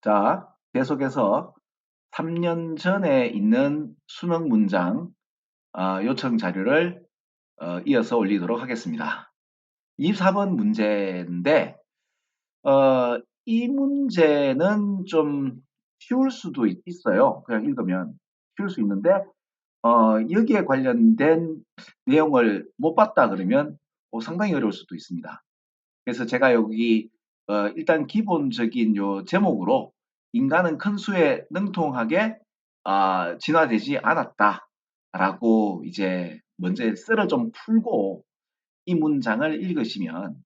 자, 계속해서 3년 전에 있는 수능 문장 요청 자료를 이어서 올리도록 하겠습니다. 24번 문제인데 이 문제는 좀 쉬울 수도 있어요. 그냥 읽으면 쉬울 수 있는데 여기에 관련된 내용을 못 봤다 그러면 상당히 어려울 수도 있습니다. 그래서 제가 여기 일단 기본적인 요 제목으로 인간은 큰 수에 능통하게 진화되지 않았다라고 이제 먼저 썰을 좀 풀고 이 문장을 읽으시면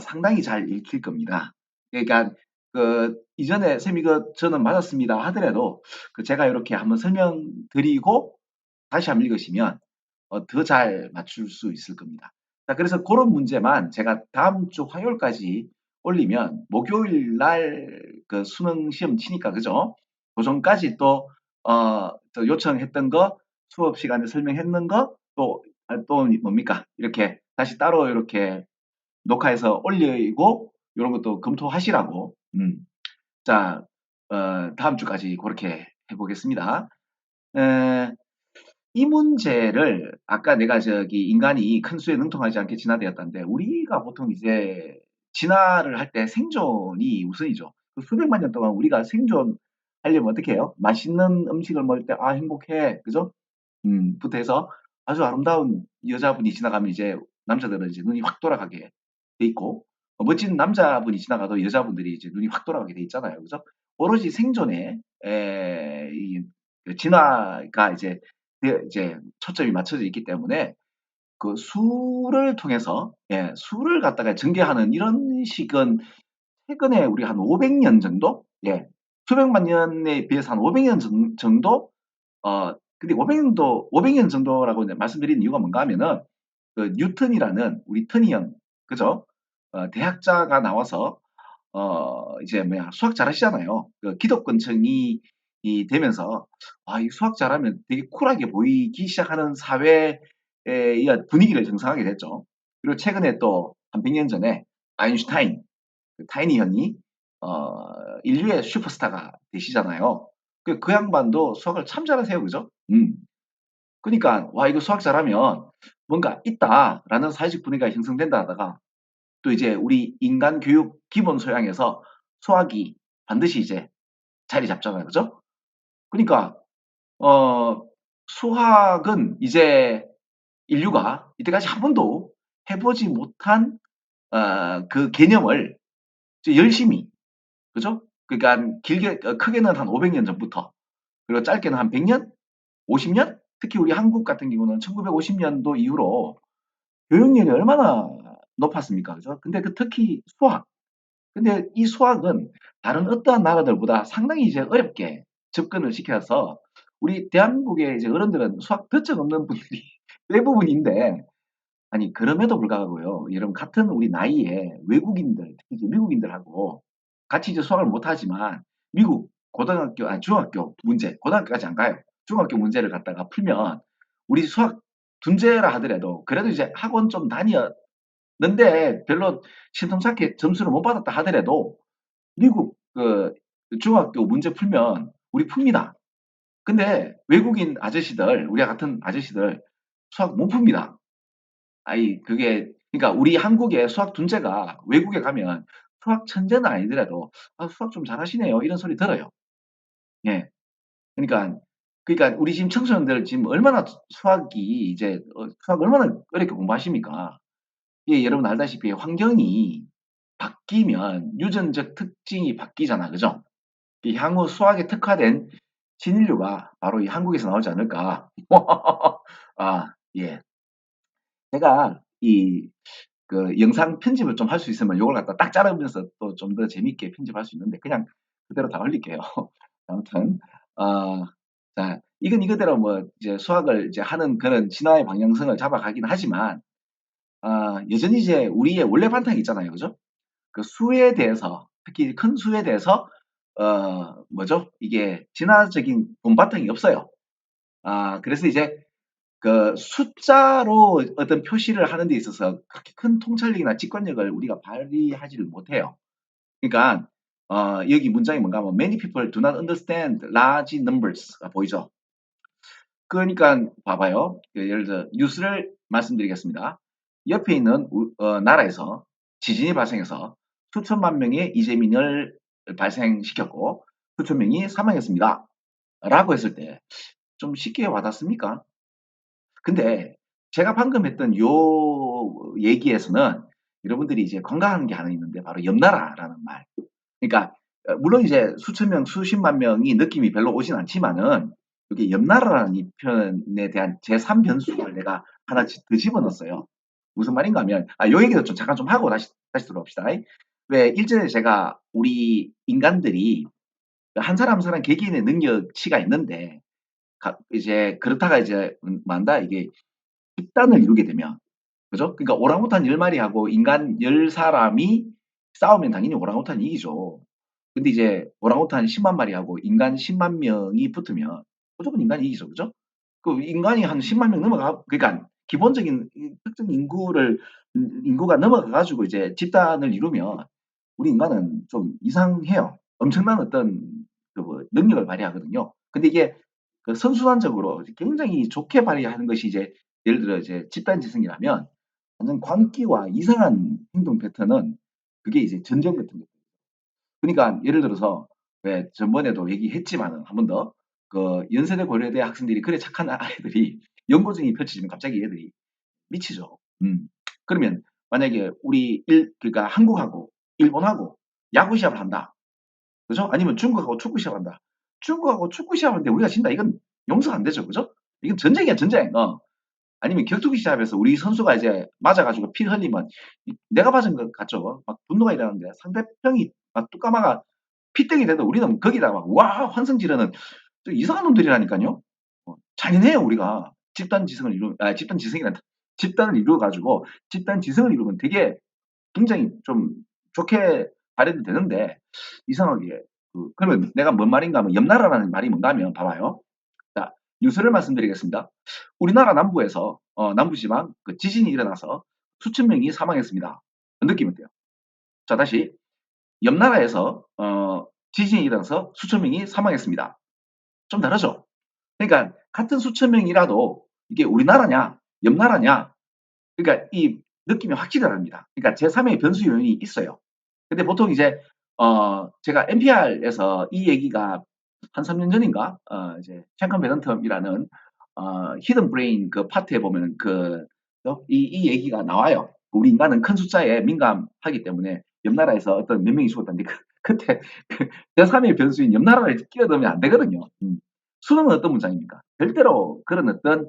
상당히 잘 읽힐 겁니다. 그러니까 그 이전에 쌤이 저는 맞았습니다 하더라도 제가 이렇게 한번 설명드리고 다시 한번 읽으시면 더 잘 맞출 수 있을 겁니다. 자, 그래서 그런 문제만 제가 다음 주 화요일까지 올리면 목요일 날 그 수능 시험 치니까 그죠? 그 전까지 또 요청했던 거 수업 시간에 설명했는 거 또 뭡니까? 이렇게 다시 따로 이렇게 녹화해서 올리고 이런 것도 검토하시라고. 자, 다음 주까지 그렇게 해보겠습니다. 에, 이 문제를 아까 내가 저기 인간이 큰 수에 능통하지 않게 진화되었다는데 우리가 보통 이제 진화를 할 때 생존이 우선이죠. 그 수백만 년 동안 우리가 생존하려면 어떻게 해요? 맛있는 음식을 먹을 때 행복해. 그죠? 부터 해서 아주 아름다운 여자분이 지나가면 이제 남자들은 이제 눈이 확 돌아가게 돼 있고 멋진 남자분이 지나가도 여자분들이 이제 눈이 확 돌아가게 돼 있잖아요. 그죠? 오로지 생존에 그 진화가 이제 초점이 맞춰져 있기 때문에 그 수를 통해서 수를 갖다가 전개하는 이런 식은 최근에 우리 한 500년 정도? 수백만 년에 비해서 한 500년 정도? 근데 500년 정도라고 이제 말씀드린 이유가 뭔가 하면은 그 뉴턴이라는 우리 터니 형, 그죠? 대학자가 나와서 이제 뭐야 수학 잘하시잖아요. 그 기독권층이 되면서 이 수학 잘하면 되게 쿨하게 보이기 시작하는 사회의 분위기를 형성하게 됐죠. 그리고 최근에 또 한 100년 전에 아인슈타인, 그 타이니 형이 인류의 슈퍼스타가 되시잖아요. 그 양반도 수학을 참 잘하세요, 그죠? 그러니까 와 이거 수학 잘하면 뭔가 있다라는 사회적 분위기가 형성된다 하다가 또 이제 우리 인간 교육 기본 소양에서 수학이 반드시 이제 자리 잡잖아요. 그죠? 그러니까 어 수학은 이제 인류가 이때까지 한 번도 해보지 못한 그 개념을 이제 열심히 그죠? 그러니까 길게 크게는 한 500년 전부터 그리고 짧게는 한 100년, 50년? 특히 우리 한국 같은 경우는 1950년도 이후로 교육열이 얼마나 높았습니까? 그죠? 근데 특히 수학. 근데 이 수학은 다른 어떠한 나라들보다 상당히 이제 어렵게 접근을 시켜서 우리 대한민국의 이제 어른들은 수학 더쩍 없는 분들이 대부분인데 아니 그럼에도 불구하고요. 여러분 같은 우리 나이에 외국인들 특히 이제 미국인들하고 같이 이제 수학을 못하지만 미국 고등학교 중학교 문제 고등학교까지 안 가요. 중학교 문제를 갖다가 풀면 우리 수학 둔제라 하더라도 그래도 이제 학원 좀 다녔는데 별로 신통찮게 점수를 못 받았다 하더라도 미국 중학교 문제 풀면 우리 풉니다. 근데 외국인 아저씨들, 우리와 같은 아저씨들 수학 못 풉니다. 그게, 그러니까 우리 한국의 수학 둔제가 외국에 가면 수학 천재는 아니더라도 수학 좀 잘하시네요. 이런 소리 들어요. 예. 그러니까, 우리 지금 청소년들 지금 얼마나 수학이 이제, 수학 얼마나 어렵게 공부하십니까? 여러분 알다시피 환경이 바뀌면 유전적 특징이 바뀌잖아. 그죠? 향후 수학에 특화된 신인류가 바로 이 한국에서 나오지 않을까. 예. 제가 영상 편집을 좀 할 수 있으면 이걸 갖다 딱 자르면서 또 좀 더 재밌게 편집할 수 있는데 그냥 그대로 다 올릴게요. 아무튼, 자, 이건 이거대로 뭐 이제 수학을 이제 하는 그런 진화의 방향성을 잡아가긴 하지만, 여전히 이제 우리의 원래 반탁이 있잖아요. 그죠? 그 수에 대해서, 특히 큰 수에 대해서, 뭐죠? 이게 진화적인 본바탕이 없어요. 그래서 이제 그 숫자로 어떤 표시를 하는 데 있어서 그렇게 큰 통찰력이나 직관력을 우리가 발휘하지를 못해요. 그러니까 여기 문장이 뭔가 하면 many people do not understand large numbers가 보이죠? 그러니까 봐봐요. 예를 들어 뉴스를 말씀드리겠습니다. 옆에 있는 나라에서 지진이 발생해서 수천만 명의 이재민을 발생시켰고 수천 명이 사망했습니다. 라고 했을 때 좀 쉽게 와닿습니까? 근데 제가 방금 했던 요 얘기에서는 여러분들이 이제 관광하는 게 하나 있는데 바로 옆나라라는 말. 그러니까 물론 이제 수천 명, 수십만 명이 느낌이 별로 오진 않지만은 이게 옆나라라는 이 표현에 대한 제3 변수를 내가 하나 더 집어넣었어요. 무슨 말인가 하면 요 얘기도 좀 잠깐 좀 하고 다시 들어봅시다. 왜 일전에 제가 우리 인간들이 한 사람 한 사람 개개인의 능력치가 있는데 이제 그렇다가 이제 뭐한다 이게 집단을 이루게 되면 그죠? 그러니까 오랑우탄 10마리하고 인간 10사람이 싸우면 당연히 오랑우탄이 이기죠. 근데 이제 오랑우탄 10만 마리하고 인간 10만 명이 붙으면 무조건 인간이 이기죠. 그죠? 그 인간이 한 10만 명 그러니까 기본적인 특정 인구가 넘어가 가지고 이제 집단을 이루면 우리 인간은 좀 이상해요. 엄청난 어떤 그 능력을 발휘하거든요. 근데 이게 그 선순환적으로 굉장히 좋게 발휘하는 것이 이제 예를 들어 이제 집단지성이라면 완전 광기와 이상한 행동 패턴은 그게 이제 전쟁 같은 거예요. 그러니까 예를 들어서 왜 전번에도 얘기했지만은 한 번 더 그 연세대 고려대 학생들이 그래 착한 아이들이 연구생이 펼쳐지면 갑자기 얘들이 미치죠. 그러면 만약에 그러니까 한국하고 일본하고 야구 시합을 한다. 그죠? 아니면 중국하고 축구 시합을 한다. 중국하고 축구 시합하는데 우리가 진다. 이건 용서가 안 되죠. 그죠? 이건 전쟁이야, 전쟁. 아니면 격투기 시합에서 우리 선수가 이제 맞아가지고 피 흘리면 내가 맞은 것 같죠? 막 분노가 일어나는데 상대편이 막 뚜까마가 피땡이 돼도 우리는 거기다가 막 와 환성 지르는 또 이상한 놈들이라니까요. 잔인해요 우리가 집단 지성이란다. 집단을 이루어 가지고 집단 지성을 이루면 되게 굉장히 좀 좋게 발현이 되는데 이상하게 그러면 내가 뭔 말인가 하면 옆나라라는 말이 뭔가 하면 봐봐요. 자, 뉴스를 말씀드리겠습니다. 우리나라 남부에서 남부지방 그 지진이 일어나서 수천 명이 사망했습니다. 느끼면 돼요. 자, 다시 옆나라에서 지진이 일어나서 수천 명이 사망했습니다. 좀 다르죠? 그러니까 같은 수천 명이라도 이게 우리나라냐, 옆나라냐, 그러니까 이 느낌이 확실히 다릅니다. 그러니까 제3의 변수 요인이 있어요. 근데 보통 이제 제가 NPR에서 이 얘기가 한 3년 전인가 이제 샹컨 베넌텀이라는 히든 브레인 그 파트에 보면 이 얘기가 나와요. 우리 인간은 큰 숫자에 민감하기 때문에 옆 나라에서 어떤 몇 명이 죽었다는데 그때 그 제3의 변수인 옆 나라를 끼어들면 안 되거든요. 수능은 어떤 문장입니까? 절대로 그런 어떤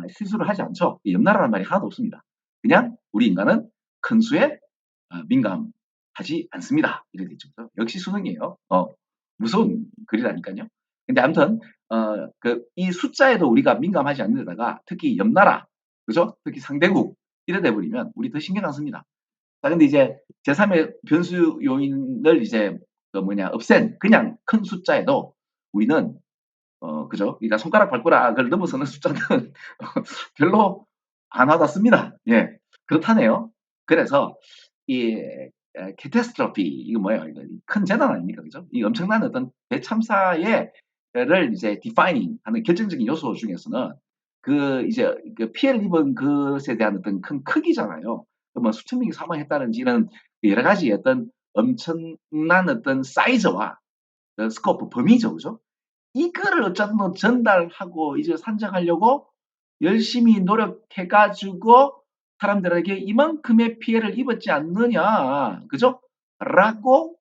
실수를 하지 않죠. 옆 나라라는 말이 하나도 없습니다. 그냥 우리 인간은 큰 수에 민감하지 않습니다. 이렇게 되죠. 역시 수능이에요. 무서운 글이라니까요. 근데 아무튼 이 숫자에도 우리가 민감하지 않는 데다가 특히 옆나라, 그죠? 특히 상대국 이래 돼 버리면 우리 더 신경 안 씁니다. 자, 근데 이제 제3의 변수 요인을 이제 없앤 그냥 큰 숫자에도 우리는 그죠? 그러니까 손가락 발가락을 넘어서는 숫자는 별로 안 와닿습니다. 예, 그렇다네요. 그래서 이 캐타스트로피 이거 뭐예요? 이거 큰 재난 아닙니까, 그죠? 이 엄청난 어떤 대참사를 이제 디파이닝 하는 결정적인 요소 중에서는 그 이제 그 피해를 입은 것에 대한 어떤 큰 크기잖아요. 뭐 수천 명이 사망했다든지 이런 여러 가지 어떤 엄청난 어떤 사이즈와 스코프 범위죠, 그죠? 이거를 어쨌든 전달하고 이제 산정하려고 열심히 노력해 가지고 사람들에게 이만큼의 피해를 입었지 않느냐. 그죠? 라고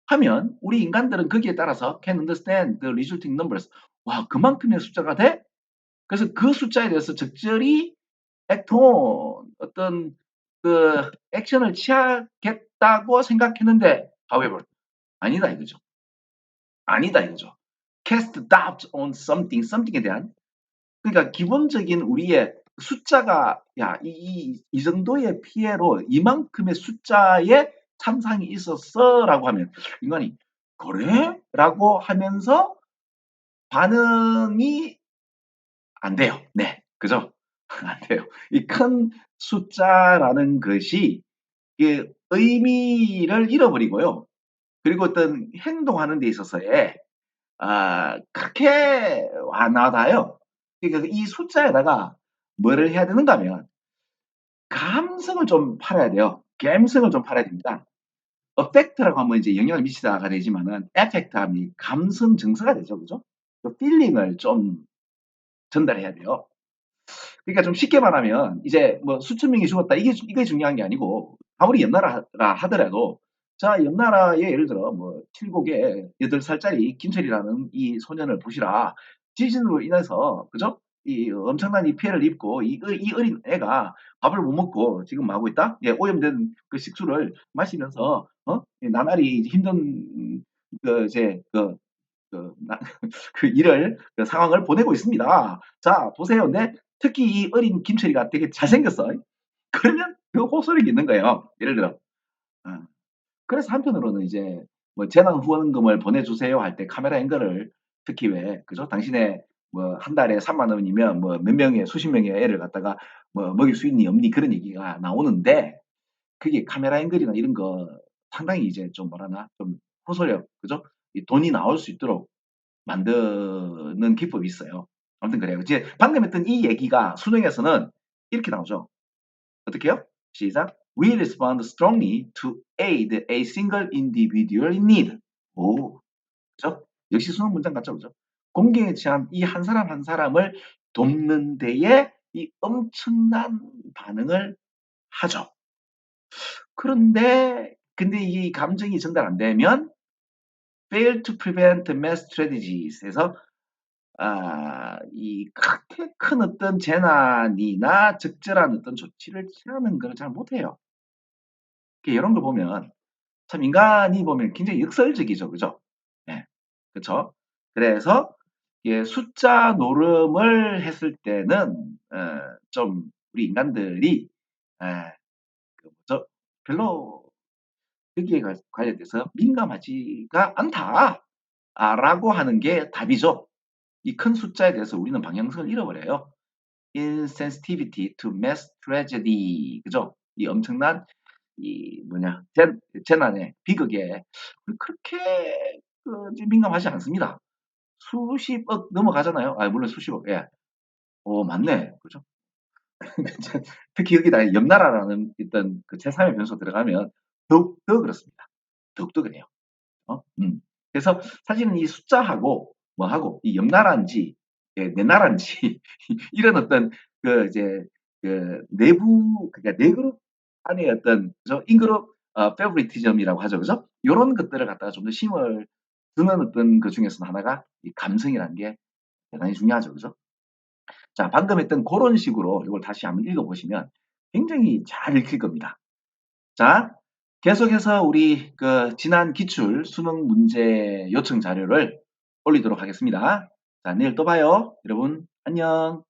하면 우리 인간들은 거기에 따라서 can understand the resulting numbers. 와, 그만큼의 숫자가 돼? 그래서 그 숫자에 대해서 적절히 act on 어떤 그 액션을 취하겠다고 생각했는데 however 아니다 이거죠. 아니다 이거죠. cast doubt on something에 대한 그러니까 기본적인 우리의 숫자가 이 정도의 피해로 이만큼의 숫자의 참상이 있었어라고 하면 인간이 그래? 라고 하면서 반응이 안 돼요. 네. 그죠? 안 돼요. 이 큰 숫자라는 것이 그 의미를 잃어버리고요. 그리고 어떤 행동하는 데 있어서의 그렇게 와닿아요. 그러니까 이 숫자에다가 뭐를 해야 되는가 하면 감성을 좀 팔아야 돼요. 감성을 좀 팔아야 됩니다. affect라고 하면 이제 영향을 미치다가 되지만은 affect 하면 감성 증서가 되죠. 그죠? 그 feeling을 좀 전달해야 돼요. 그러니까 좀 쉽게 말하면 이제 뭐 수천 명이 죽었다 이게 중요한 게 아니고 아무리 옆나라라 하더라도 자 옆나라에 예를 들어 뭐 칠곡에 8살짜리 김철이라는 이 소년을 보시라. 지진으로 인해서 그죠? 이 엄청난 이 피해를 입고 이 어린 애가 밥을 못 먹고 지금 뭐 하고 있다? 예, 오염된 그 식수를 마시면서 이 나날이 힘든 그 이제 그, 나, 그 일을 그 상황을 보내고 있습니다. 자 보세요. 근데 특히 이 어린 김철이가 되게 잘생겼어. 그러면 그 호소력이 있는 거예요. 예를 들어. 어. 그래서 한편으로는 이제 뭐 재난 후원금을 보내주세요 할 때 카메라 앵글을 특히 왜 그죠? 당신의 뭐 한 달에 3만 원이면 뭐 몇 명의 수십 명의 애를 갖다가 뭐 먹일 수 있니 없니 그런 얘기가 나오는데 그게 카메라 앵글이나 이런 거 상당히 이제 좀 뭐라나 좀 호소력 그죠? 이 돈이 나올 수 있도록 만드는 기법이 있어요. 아무튼 그래요. 이제 방금 했던 이 얘기가 수능에서는 이렇게 나오죠. 어떻게요? 시작. We respond strongly to aid a single individual in need. 오, 그죠? 역시 수능 문장 같죠, 그죠? 공경에 처한 이 한 사람 한 사람을 돕는 데에 이 엄청난 반응을 하죠. 그런데 근데 이 감정이 전달 안 되면 fail to prevent mass tragedies에서 이 그렇게 큰 어떤 재난이나 적절한 어떤 조치를 취하는 걸 잘 못해요. 이런 걸 보면 참 인간이 보면 굉장히 역설적이죠, 그죠? 예, 그렇죠. 그래서 숫자 노름을 했을 때는 좀 우리 인간들이 그 뭐죠? 별로 여기에 관련돼서 민감하지가 않다라고 하는 게 답이죠. 이 큰 숫자에 대해서 우리는 방향성을 잃어버려요. insensitivity to mass tragedy. 그죠? 이 엄청난 이 뭐냐 재난의 비극에 그렇게 민감하지 않습니다. 수십억 넘어가잖아요. 물론 수십억. 예. 맞네. 그죠? 특히 여기다 옆나라라는 어떤 그 제3의 변수 들어가면 더욱더 그렇습니다. 더욱더 그래요. 그래서 사실은 이 숫자하고 뭐하고 이 옆나라인지 내 나라인지 이런 어떤 그 이제 그 내부 그러니까 내 그룹 안에 어떤 인그룹 페버리티즘이라고 하죠, 그죠? 요런 것들을 갖다가 좀 더 힘을 드는 어떤 그 중에서 하나가 이 감성이라는 게 대단히 중요하죠, 그죠? 자, 방금 했던 그런 식으로 이걸 다시 한번 읽어보시면 굉장히 잘 읽힐 겁니다. 자, 계속해서 우리 그 지난 기출 수능 문제 요청 자료를 올리도록 하겠습니다. 자, 내일 또 봐요. 여러분, 안녕.